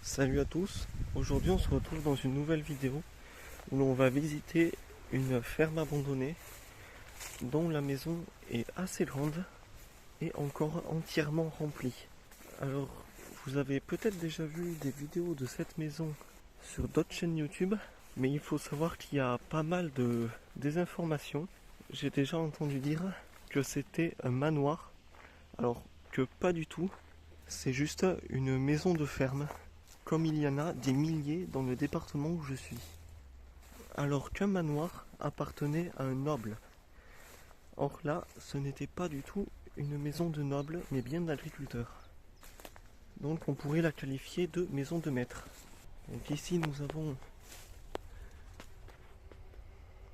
Salut à tous, aujourd'hui on se retrouve dans une nouvelle vidéo où l'on va visiter une ferme abandonnée dont la maison est assez grande et encore entièrement remplie. Alors vous avez peut-être déjà vu des vidéos de cette maison sur d'autres chaînes YouTube, mais il faut savoir qu'il y a pas mal de désinformations. J'ai déjà entendu dire que c'était un manoir, alors que pas du tout, c'est juste une maison de ferme, comme il y en a des milliers dans le département où je suis. Alors qu'un manoir appartenait à un noble. Or là, ce n'était pas du tout une maison de noble, mais bien d'agriculteur. Donc on pourrait la qualifier de maison de maître. Donc ici nous avons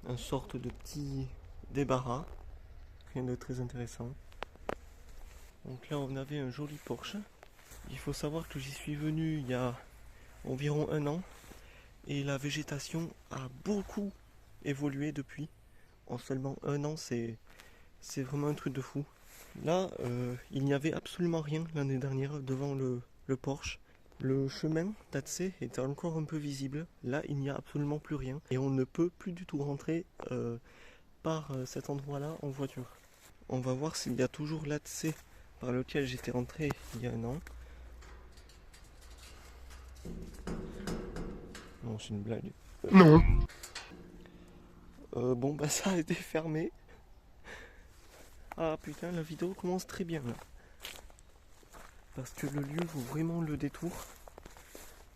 une sorte de petit débarras, rien de très intéressant. Donc là on avait un joli porche. Il faut savoir que j'y suis venu il y a environ un an et la végétation a beaucoup évolué depuis. En seulement un an, c'est vraiment un truc de fou. Là, il n'y avait absolument rien l'année dernière devant le porche. Le chemin d'accès était encore un peu visible. Là, il n'y a absolument plus rien. Et on ne peut plus du tout rentrer par cet endroit-là en voiture. On va voir s'il y a toujours l'accès par lequel j'étais rentré il y a un an. Non, c'est une blague. Non. Bon, bah ça a été fermé. Ah putain, la vidéo commence très bien là. Parce que le lieu vaut vraiment le détour.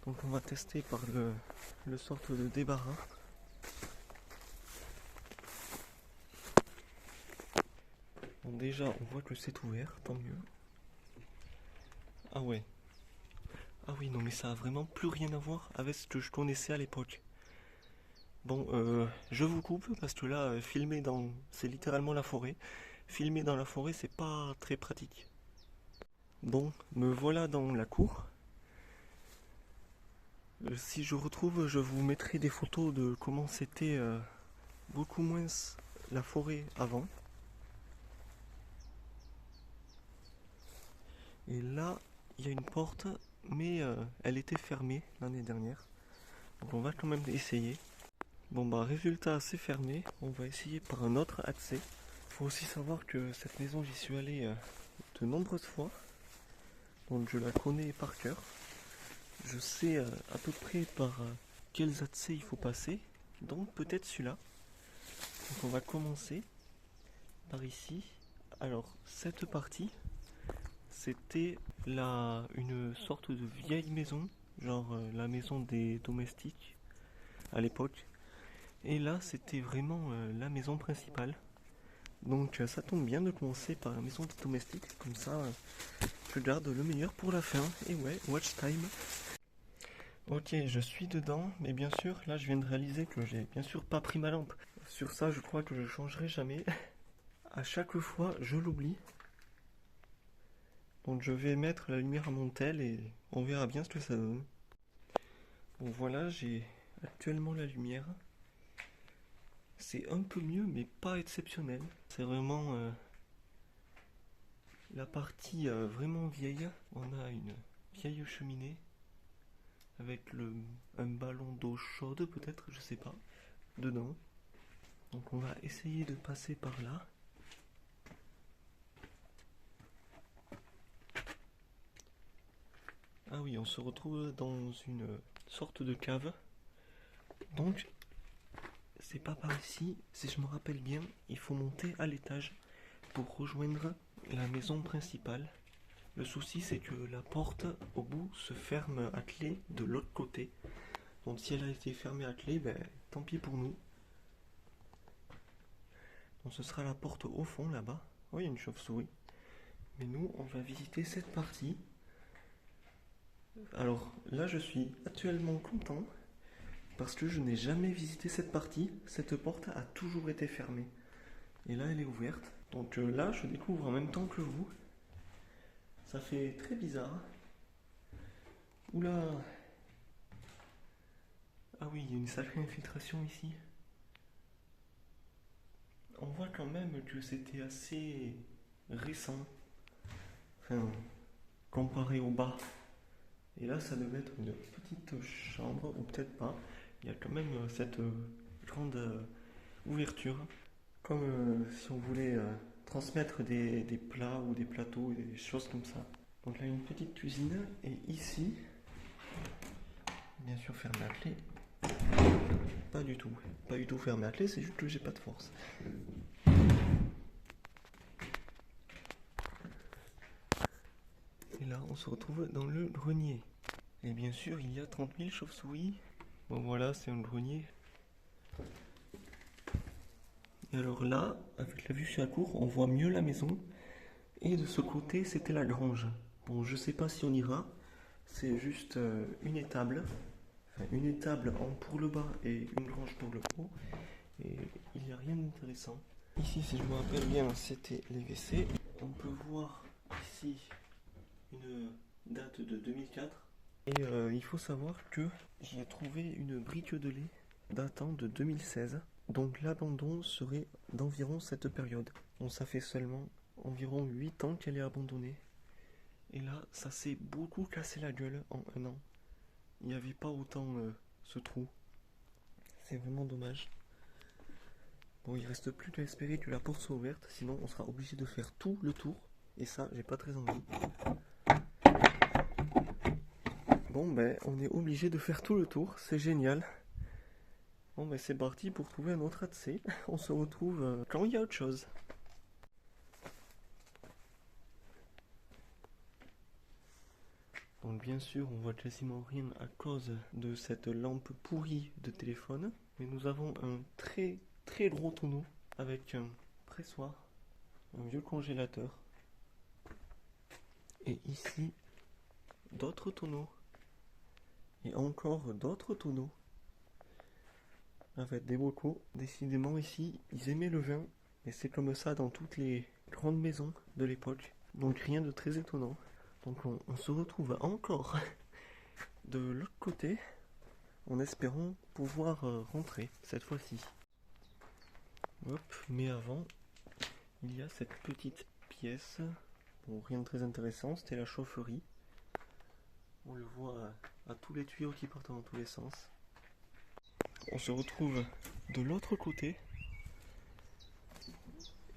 Donc on va tester par le sorte de débarras. Bon, déjà on voit que c'est ouvert, tant mieux. Ah ouais. Ah oui, non mais ça a vraiment plus rien à voir avec ce que je connaissais à l'époque. Bon, je vous coupe parce que là, filmer dans... c'est littéralement la forêt. Filmer dans la forêt, c'est pas très pratique. Bon, me voilà dans la cour. Si je retrouve, je vous mettrai des photos de comment c'était beaucoup moins la forêt avant. Et là, il y a une porte, mais elle était fermée l'année dernière. Donc on va quand même essayer. Bon bah résultat, c'est fermé. On va essayer par un autre accès. Il faut aussi savoir que cette maison, j'y suis allé de nombreuses fois. Donc je la connais par cœur. Je sais à peu près par quels accès il faut passer. Donc peut-être celui-là. Donc on va commencer par ici. Alors cette partie, c'était une sorte de vieille maison, genre la maison des domestiques à l'époque. Et là, c'était vraiment la maison principale. Donc ça tombe bien de commencer par la maison des domestiques, comme ça je garde le meilleur pour la fin. Et ouais, watch time. Ok, je suis dedans, mais bien sûr, là je viens de réaliser que j'ai bien sûr pas pris ma lampe. Sur ça, je crois que je changerai jamais. À chaque fois, je l'oublie. Donc je vais mettre la lumière à mon tel et on verra bien ce que ça donne. Bon voilà, j'ai actuellement la lumière. C'est un peu mieux mais pas exceptionnel. C'est vraiment la partie vraiment vieille. On a une vieille cheminée avec un ballon d'eau chaude peut-être, je sais pas, dedans. Donc on va essayer de passer par là. Ah oui, on se retrouve dans une sorte de cave. Donc, c'est pas par ici, si je me rappelle bien, il faut monter à l'étage pour rejoindre la maison principale. Le souci, c'est que la porte au bout se ferme à clé de l'autre côté. Donc si elle a été fermée à clé, ben tant pis pour nous. Donc ce sera la porte au fond là-bas. Oh, il y a une chauve-souris. Mais nous, on va visiter cette partie. Alors là, je suis actuellement content parce que je n'ai jamais visité cette partie. Cette porte a toujours été fermée. Et là, elle est ouverte. Donc là, je découvre en même temps que vous. Ça fait très bizarre. Oula. Ah oui, il y a une sacrée infiltration ici. On voit quand même que c'était assez récent. Enfin, comparé au bas. Et là, ça devait être une petite chambre, ou peut-être pas. Il y a quand même cette grande ouverture, comme si on voulait transmettre des plats ou des plateaux, des choses comme ça. Donc là, une petite cuisine, et ici, bien sûr fermé à clé. Pas du tout fermé à clé, c'est juste que j'ai pas de force. Et là, on se retrouve dans le grenier. Et bien sûr, il y a 30 000 chauves-souris. Bon voilà, c'est un grenier. Et alors là, avec la vue sur la cour, on voit mieux la maison. Et de ce côté, c'était la grange. Bon, je sais pas si on ira. C'est juste une étable. Enfin, une étable pour le bas et une grange pour le haut. Et il n'y a rien d'intéressant. Ici, si je me rappelle bien, c'était les WC. On peut voir ici une date de 2004. Et il faut savoir que j'y ai trouvé une brique de lait datant de 2016. Donc l'abandon serait d'environ cette période. Bon, ça fait seulement environ 8 ans qu'elle est abandonnée. Et là, ça s'est beaucoup cassé la gueule en un an. Il n'y avait pas autant ce trou. C'est vraiment dommage. Bon, il reste plus qu'à espérer que la porte soit ouverte, sinon on sera obligé de faire tout le tour. Et ça, j'ai pas très envie. Bon, ben, on est obligé de faire tout le tour, c'est génial. Bon, ben, c'est parti pour trouver un autre accès. On se retrouve quand il y a autre chose. Donc, bien sûr, on voit quasiment rien à cause de cette lampe pourrie de téléphone. Mais nous avons un très très gros tonneau avec un pressoir, un vieux congélateur. Et ici, d'autres tonneaux. Et encore d'autres tonneaux. Avec des bocaux. Décidément ici, ils aimaient le vin. Et c'est comme ça dans toutes les grandes maisons de l'époque. Donc rien de très étonnant. Donc on se retrouve encore de l'autre côté, en espérant pouvoir rentrer cette fois-ci. Hop, mais avant, il y a cette petite pièce. Bon, rien de très intéressant, c'était la chaufferie. On le voit à tous les tuyaux qui partent dans tous les sens. On se retrouve de l'autre côté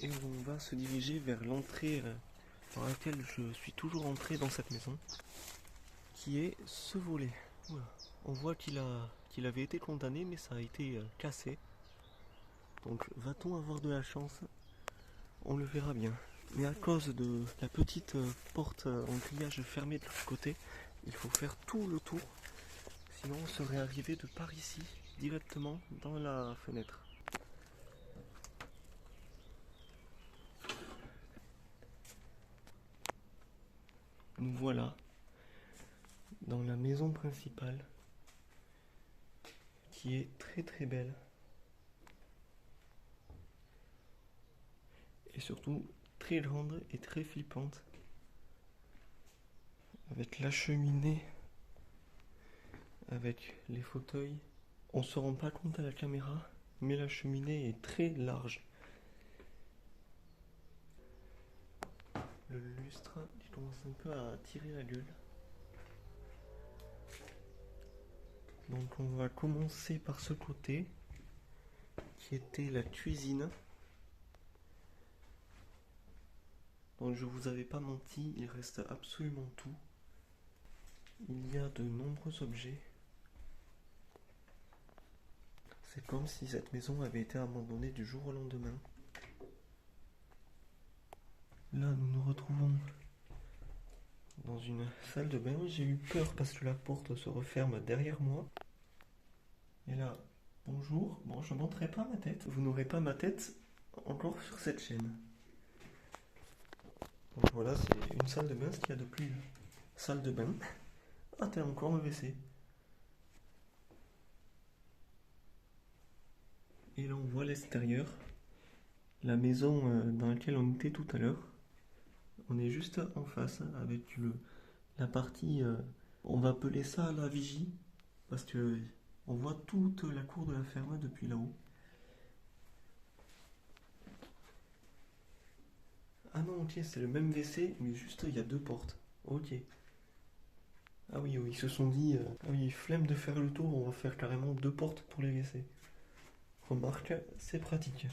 et on va se diriger vers l'entrée par laquelle je suis toujours entré dans cette maison, qui est ce volet. Oula. On voit qu'il avait été condamné, mais ça a été cassé. Donc va-t-on avoir de la chance? On le verra bien. Mais à cause de la petite porte en grillage fermée de l'autre côté, il faut faire tout le tour. Sinon on serait arrivé de par ici, directement dans la fenêtre. Nous voilà dans la maison principale, qui est très très belle. Et surtout très grande et très flippante. Avec la cheminée, avec les fauteuils. On se rend pas compte à la caméra, mais la cheminée est très large. Le lustre, il commence un peu à tirer la gueule. Donc on va commencer par ce côté, qui était la cuisine. Donc je vous avais pas menti, il reste absolument tout. Il y a de nombreux objets. C'est comme si cette maison avait été abandonnée du jour au lendemain. Là, nous nous retrouvons dans une salle de bain. J'ai eu peur parce que la porte se referme derrière moi. Et là, bonjour. Bon, je ne montrerai pas ma tête. Vous n'aurez pas ma tête encore sur cette chaîne. Donc voilà, c'est une salle de bain, ce qu'il y a de plus. Salle de bain. Ah, t'as encore un WC. Et là, on voit l'extérieur. La maison dans laquelle on était tout à l'heure. On est juste en face avec la partie, on va appeler ça la vigie, parce que on voit toute la cour de la ferme depuis là-haut. Ah non, ok, c'est le même WC, mais juste il y a deux portes. Ok. Ah oui, ils se sont dit, ah oui, flemme de faire le tour, on va faire carrément 2 portes pour les WC. Remarque, c'est pratique.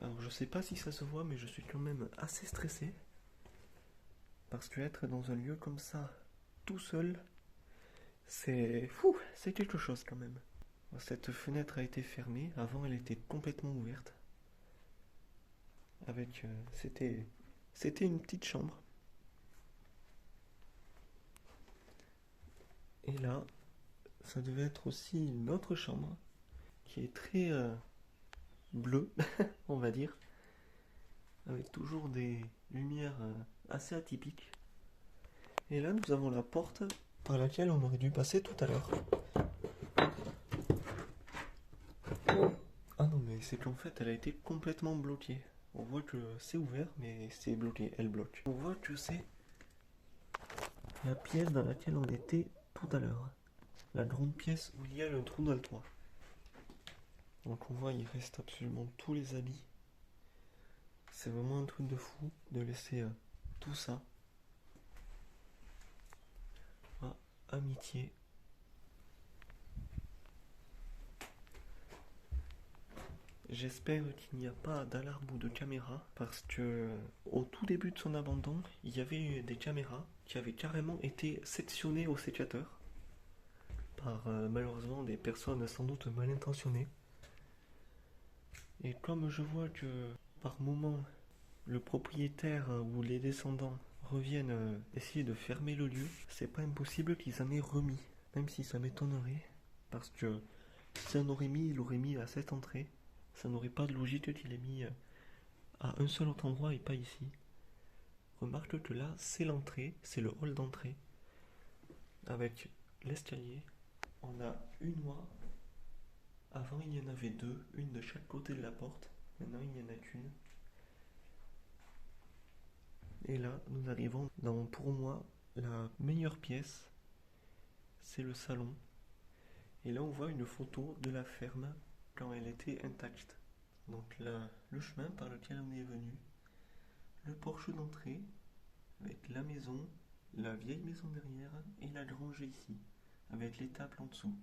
Alors je sais pas si ça se voit, mais je suis quand même assez stressé. Parce que être dans un lieu comme ça, tout seul, c'est fou, c'est quelque chose quand même. Cette fenêtre a été fermée, avant elle était complètement ouverte. Avec, c'était une petite chambre. Et là, ça devait être aussi une autre chambre qui est très bleue, on va dire, avec toujours des lumières assez atypiques. Et là, nous avons la porte par laquelle on aurait dû passer tout à l'heure. Ah non, mais c'est qu'en fait, elle a été complètement bloquée. On voit que c'est ouvert, mais c'est bloqué, elle bloque. On voit que c'est la pièce dans laquelle on était tout à l'heure. La grande pièce où il y a le trou dans le toit. Donc on voit, il reste absolument tous les habits. C'est vraiment un truc de fou de laisser tout ça. Ah, amitié. J'espère qu'il n'y a pas d'alarme ou de caméra parce que au tout début de son abandon, il y avait eu des caméras qui avaient carrément été sectionnées au sécateur par malheureusement des personnes sans doute mal intentionnées. Et comme je vois que par moment le propriétaire ou les descendants reviennent essayer de fermer le lieu, c'est pas impossible qu'ils en aient remis, même si ça m'étonnerait parce que si ça en aurait mis, il aurait mis à cette entrée. Ça n'aurait pas de logique qu'il ait mis à un seul autre endroit et pas ici. Remarque que là, c'est l'entrée, c'est le hall d'entrée. Avec l'escalier, on a une voie. Avant, il y en avait 2, une de chaque côté de la porte. Maintenant, il n'y en a qu'une. Et là, nous arrivons dans, pour moi, la meilleure pièce. C'est le salon. Et là, on voit une photo de la ferme quand elle était intacte. Donc là, le chemin par lequel on est venu, le porche d'entrée, avec la maison, la vieille maison derrière et la grange ici, avec les tables en dessous.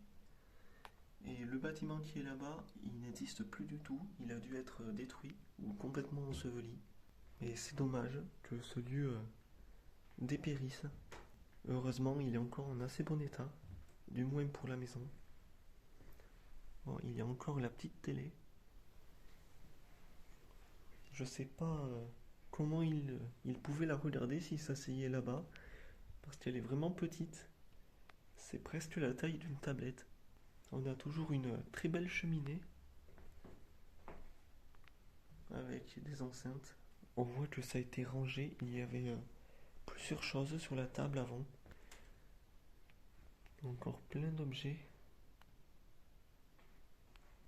Et le bâtiment qui est là-bas, il n'existe plus du tout, il a dû être détruit ou complètement enseveli. Et c'est dommage que ce lieu dépérisse. Heureusement, il est encore en assez bon état, du moins pour la maison. Bon, il y a encore la petite télé. Je sais pas comment il pouvait la regarder s'il s'asseyait là-bas, parce qu'elle est vraiment petite. C'est presque la taille d'une tablette. On a toujours une très belle cheminée avec des enceintes. On voit que ça a été rangé. Il y avait plusieurs choses sur la table avant. Encore plein d'objets.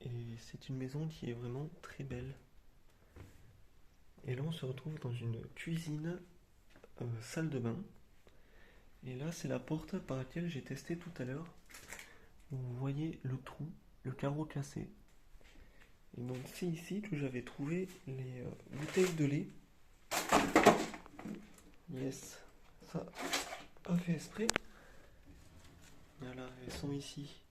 Et c'est une maison qui est vraiment très belle. Et là, on se retrouve dans une cuisine, salle de bain. Et là, c'est la porte par laquelle j'ai testé tout à l'heure. Vous voyez le trou, le carreau cassé. Et donc, c'est ici que j'avais trouvé les bouteilles de lait. Yes, ça a fait esprit. Voilà, elles sont ici.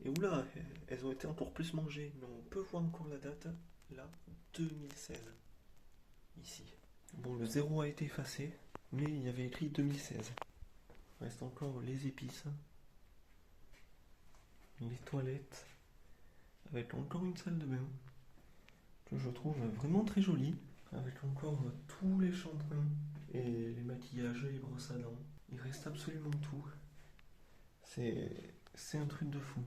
Et oula, elles ont été encore plus mangées. Mais on peut voir encore la date. Là, 2016. Ici. Bon, le 0 a été effacé, mais il y avait écrit 2016. Il reste encore les épices, les toilettes, avec encore une salle de bain que je trouve vraiment très jolie, avec encore tous les shampoings et les maquillages, les brosses à dents. Il reste absolument tout. C'est un truc de fou.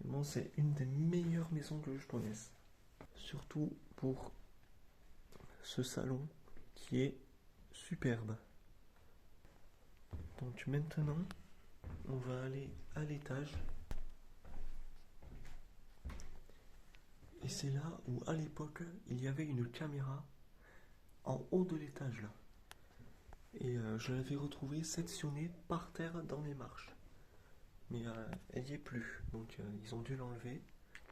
Vraiment, c'est une des meilleures maisons que je connaisse. Surtout pour ce salon qui est superbe. Donc maintenant, on va aller à l'étage. Et c'est là où, à l'époque, il y avait une caméra en haut de l'étage là. Et je l'avais retrouvée sectionnée par terre dans les marches. Mais elle n'y est plus, donc ils ont dû l'enlever.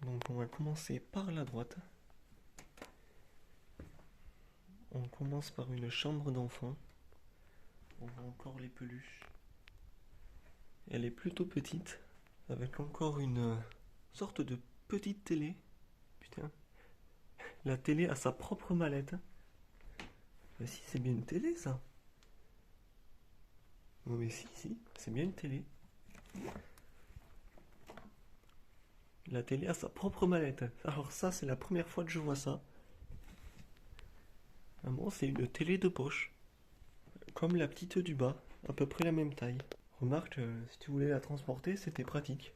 Donc on va commencer par la droite. On commence par une chambre d'enfant. On voit encore les peluches. Elle est plutôt petite, avec encore une sorte de petite télé. Putain, la télé a sa propre mallette. Mais si, c'est bien une télé ça. Non mais si, c'est bien une télé. La télé a sa propre mallette. Alors ça, c'est la première fois que je vois ça. Ah bon, c'est une télé de poche. Comme la petite du bas, à peu près la même taille. Remarque, si tu voulais la transporter, c'était pratique.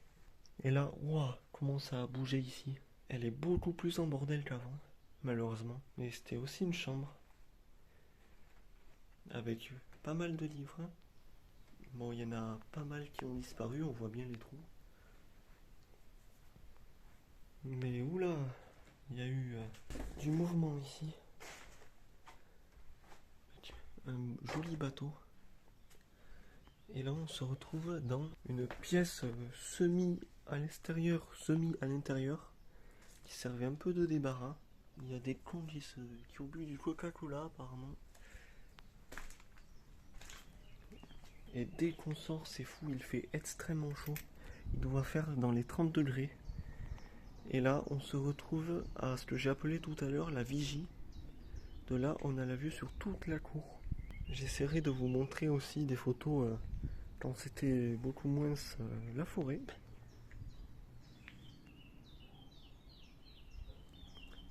Et là, waouh, comment ça a bougé ici. Elle est beaucoup plus en bordel qu'avant, malheureusement. Mais c'était aussi une chambre. Avec pas mal de livres. Bon, il y en a pas mal qui ont disparu, on voit bien les trous. Mais oula, il y a eu du mouvement ici. Un joli bateau. Et là, on se retrouve dans une pièce semi à l'extérieur, semi à l'intérieur, qui servait un peu de débarras. Il y a des cons qui ont bu du Coca-Cola apparemment. Et dès qu'on sort, c'est fou, il fait extrêmement chaud. Il doit faire dans les 30 degrés. Et là, on se retrouve à ce que j'ai appelé tout à l'heure la vigie. De là, on a la vue sur toute la cour. J'essaierai de vous montrer aussi des photos quand c'était beaucoup moins la forêt.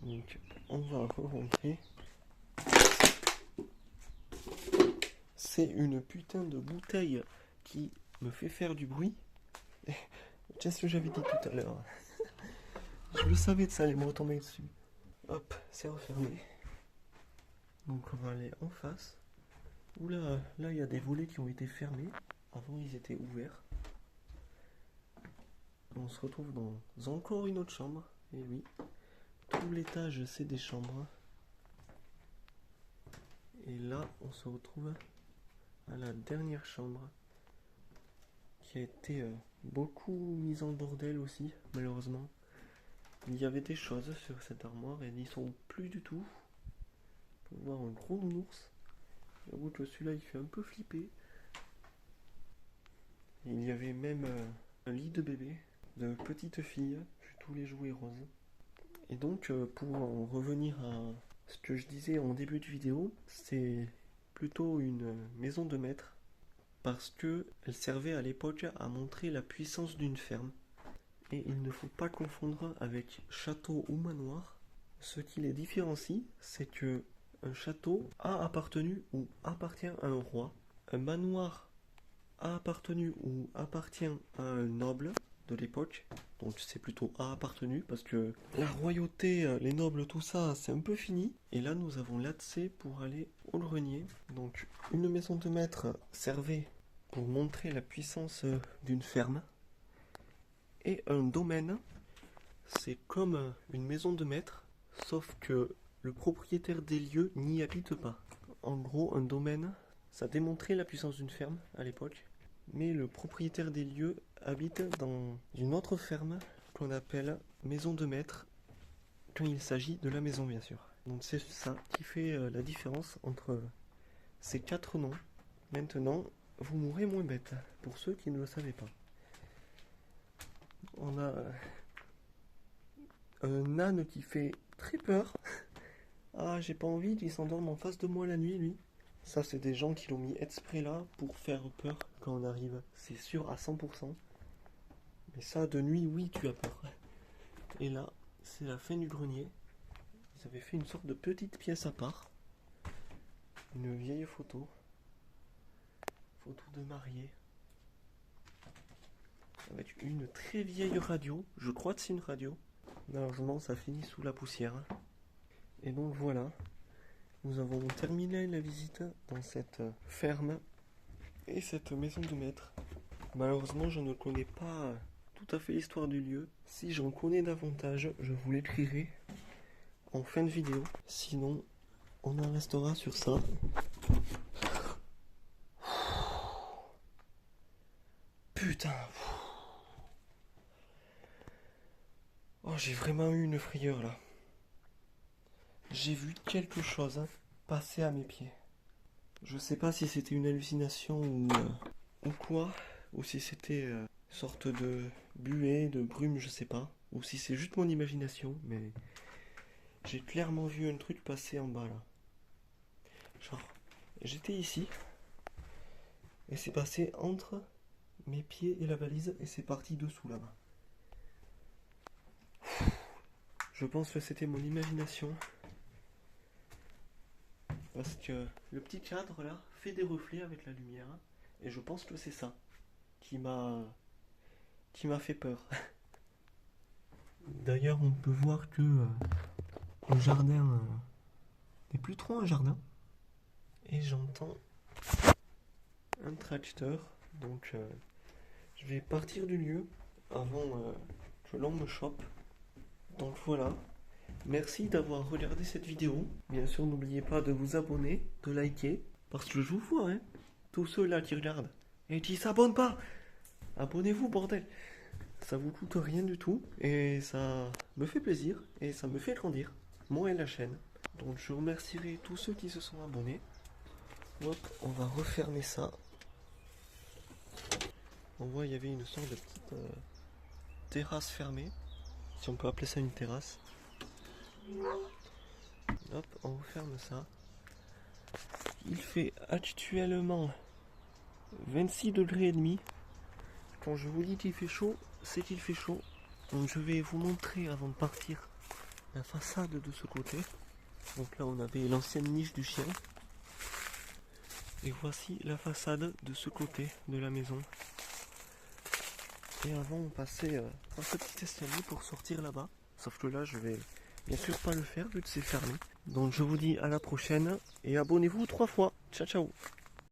Donc, on va re-rentrer. C'est une putain de bouteille qui me fait faire du bruit. Qu'est-ce que j'avais dit tout à l'heure? Je le savais que ça allait me retomber dessus. Hop, c'est refermé. Donc on va aller en face. Oula, là il y a des volets qui ont été fermés. Avant ils étaient ouverts. On se retrouve dans encore une autre chambre. Et oui, tout l'étage c'est des chambres. Et là on se retrouve à la dernière chambre. Qui a été beaucoup mise en bordel aussi, malheureusement. Il y avait des choses sur cette armoire et ils n'y sont plus du tout. On peut voir un gros nounours. J'avoue que celui-là il fait un peu flipper. Il y avait même un lit de bébé, de petite fille, tous les jouets roses. Et donc pour en revenir à ce que je disais en début de vidéo, c'est plutôt une maison de maître parce que elle servait à l'époque à montrer la puissance d'une ferme. Et il ne faut pas confondre avec château ou manoir. Ce qui les différencie, c'est que un château a appartenu ou appartient à un roi. Un manoir a appartenu ou appartient à un noble de l'époque. Donc c'est plutôt a appartenu parce que la royauté, les nobles, tout ça, c'est un peu fini. Et là, nous avons l'accès pour aller au grenier. Donc une maison de maître servait pour montrer la puissance d'une ferme. Et un domaine, c'est comme une maison de maître, sauf que le propriétaire des lieux n'y habite pas. En gros, un domaine, ça démontrait la puissance d'une ferme à l'époque, mais le propriétaire des lieux habite dans une autre ferme qu'on appelle maison de maître, quand il s'agit de la maison bien sûr. Donc c'est ça qui fait la différence entre ces quatre noms. Maintenant, vous mourrez moins bête, pour ceux qui ne le savaient pas. On a un âne qui fait très peur. Ah, j'ai pas envie qu'il s'endorme en face de moi la nuit, lui. Ça, c'est des gens qui l'ont mis exprès là pour faire peur quand on arrive. C'est sûr à 100%. Mais ça, de nuit, oui, tu as peur. Et là, c'est la fin du grenier. Ils avaient fait une sorte de petite pièce à part. Une vieille photo. Photo de mariée. Avec une très vieille radio. Je crois que c'est une radio. Malheureusement, ça finit sous la poussière. Et donc voilà. Nous avons terminé la visite dans cette ferme et cette maison de maître. Malheureusement, je ne connais pas tout à fait l'histoire du lieu. Si j'en connais davantage, je vous l'écrirai en fin de vidéo. Sinon, on en restera sur ça. Putain. Oh, j'ai vraiment eu une frayeur là. J'ai vu quelque chose passer à mes pieds. Je sais pas si c'était une hallucination ou quoi, ou si c'était une sorte de buée, de brume, je sais pas, ou si c'est juste mon imagination, mais j'ai clairement vu un truc passer en bas là. Genre, j'étais ici, et c'est passé entre mes pieds et la valise, et c'est parti dessous là-bas. Je pense que c'était mon imagination. Parce que le petit cadre là fait des reflets avec la lumière. Et je pense que c'est ça qui m'a fait peur. D'ailleurs, on peut voir que le jardin n'est plus trop un jardin. Et j'entends un tracteur. Donc je vais partir du lieu avant que l'on me chope. Donc voilà. Merci d'avoir regardé cette vidéo. Bien sûr, n'oubliez pas de vous abonner, de liker. Parce que je vous vois, hein. Tous ceux-là qui regardent et qui s'abonnent pas. Abonnez-vous, bordel. Ça vous coûte rien du tout. Et ça me fait plaisir. Et ça me fait grandir. Moi et la chaîne. Donc je remercierai tous ceux qui se sont abonnés. Hop, on va refermer ça. On voit, il y avait une sorte de petite terrasse fermée. Si on peut appeler ça une terrasse. Hop, on referme ça. Il fait actuellement 26 degrés et demi. Quand je vous dis qu'il fait chaud, c'est qu'il fait chaud. Donc je vais vous montrer avant de partir la façade de ce côté. Donc là on avait l'ancienne niche du chien. Et voici la façade de ce côté de la maison. Et avant on passait par ce petit escalier pour sortir là-bas. Sauf que là je vais bien sûr pas le faire vu que c'est fermé. Donc je vous dis à la prochaine et abonnez-vous 3 fois. Ciao ciao.